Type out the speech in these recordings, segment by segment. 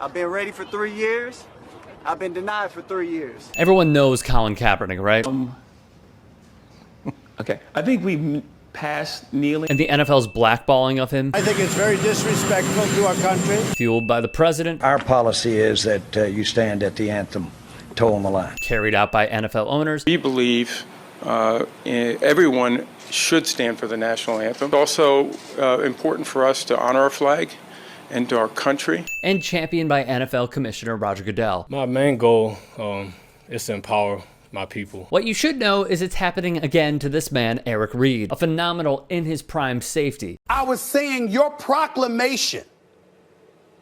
I've been ready for 3 years. I've been denied for 3 years. Everyone knows Colin Kaepernick, right? Okay, I think we passed kneeling. And the NFL's blackballing of him, I think it's very disrespectful to our country. fueled by the president, Our policy is that you stand at the anthem, toe the line. carried out by NFL owners, We believe everyone should stand for the national anthem. It's also important for us to honor our flag and to our country. and championed by NFL Commissioner Roger Goodell. My main goal is to empower my people. What you should know is it's happening again to this man, Eric Reid, a phenomenal in his prime safety. I was saying your proclamation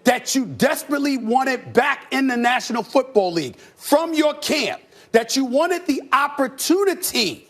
that you desperately wanted back in the National Football League from your camp, that you wanted the opportunity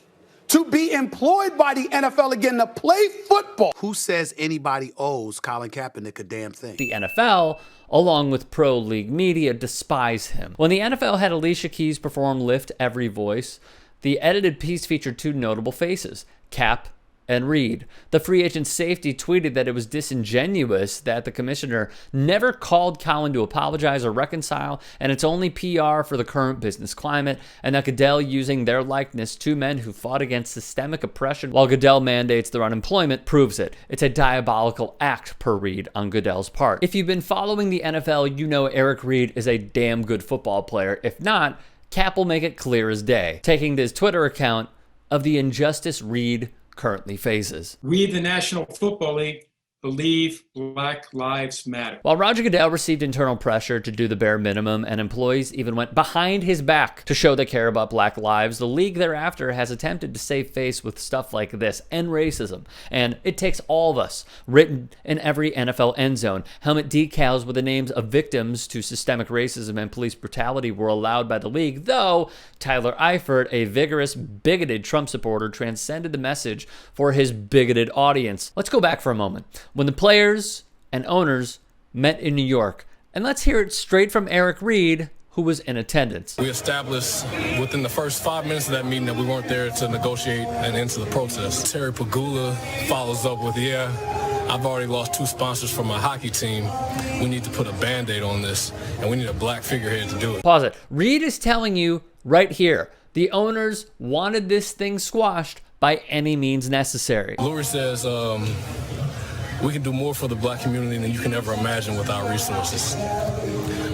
to be employed by the NFL again to play football. Who says anybody owes Colin Kaepernick a damn thing? The NFL, along with pro league media, despise him. When the NFL had Alicia Keys perform Lift Every Voice, the edited piece featured two notable faces, Cap and Reid. The free agent safety tweeted that it was disingenuous that the commissioner never called Colin to apologize or reconcile, and it's only PR for the current business climate, and that Goodell using their likeness, two men who fought against systemic oppression while Goodell mandates their unemployment, proves it. It's a diabolical act, per Reid, on Goodell's part. If you've been following the NFL, you know Eric Reid is a damn good football player. If not, Cap will make it clear as day, taking his Twitter account of the injustice Reid currently faces. We, the National Football League, believe Black Lives Matter. While Roger Goodell received internal pressure to do the bare minimum and employees even went behind his back to show they care about black lives, the league thereafter has attempted to save face with stuff like this and racism. And it takes all of us, written in every NFL end zone. Helmet decals with the names of victims to systemic racism and police brutality were allowed by the league, though Tyler Eifert, a vigorous, bigoted Trump supporter, transcended the message for his bigoted audience. Let's go back for a moment. When the players and owners met in New York, and let's hear it straight from Eric Reid, who was in attendance. We established within the first 5 minutes of that meeting that we weren't there to negotiate an end to the protest. Terry Pagula follows up with, I've already lost 2 sponsors for my hockey team. We need to put a Band-Aid on this, and we need a black figurehead to do it. Pause it. Reid is telling you right here, the owners wanted this thing squashed by any means necessary. Lurie says, we can do more for the black community than you can ever imagine with our resources.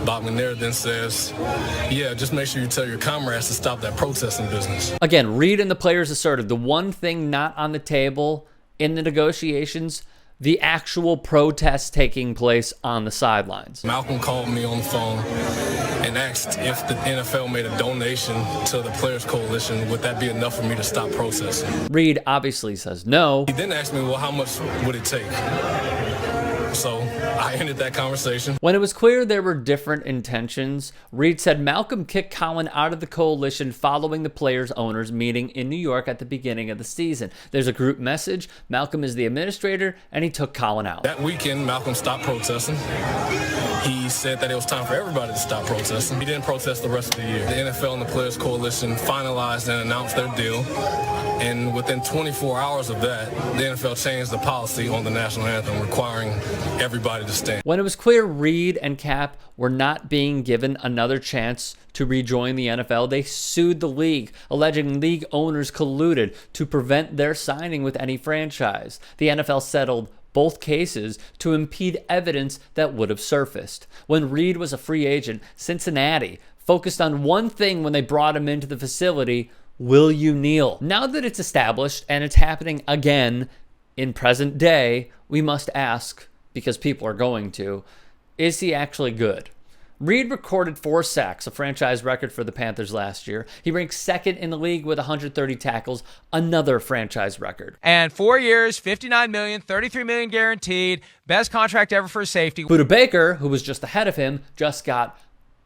Bob McNair then says, just make sure you tell your comrades to stop that protesting business. Again, Reid and the players asserted the one thing not on the table in the negotiations, the actual protests taking place on the sidelines. Malcolm called me on the phone and asked if the NFL made a donation to the Players Coalition. Would that be enough for me to stop protesting? Reid obviously says no. He then asked me, well, how much would it take? So I ended that conversation. When it was clear there were different intentions, Reid said Malcolm kicked Colin out of the coalition following the players' owners meeting in New York at the beginning of the season. There's a group message. Malcolm is the administrator, and he took Colin out. That weekend, Malcolm stopped protesting. He said that it was time for everybody to stop protesting. He didn't protest the rest of the year. The NFL and the Players Coalition finalized and announced their deal. And within 24 hours of that, the NFL changed the policy on the national anthem, requiring everybody to stand. When it was clear Reid and Cap were not being given another chance to rejoin the NFL, they sued the league, alleging league owners colluded to prevent their signing with any franchise. The NFL settled both cases to impede evidence that would have surfaced. When Reid was a free agent, Cincinnati focused on one thing when they brought him into the facility: will you kneel? Now that it's established and it's happening again in present day, we must ask, because people are going to, is he actually good? Reid recorded 4 sacks, a franchise record for the Panthers last year. He ranks second in the league with 130 tackles, another franchise record. And 4 years, $59 million, $33 million guaranteed, best contract ever for a safety. Buda Baker, who was just ahead of him, just got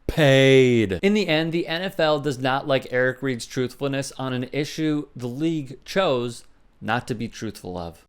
paid. In the end, the NFL does not like Eric Reid's truthfulness on an issue the league chose not to be truthful of.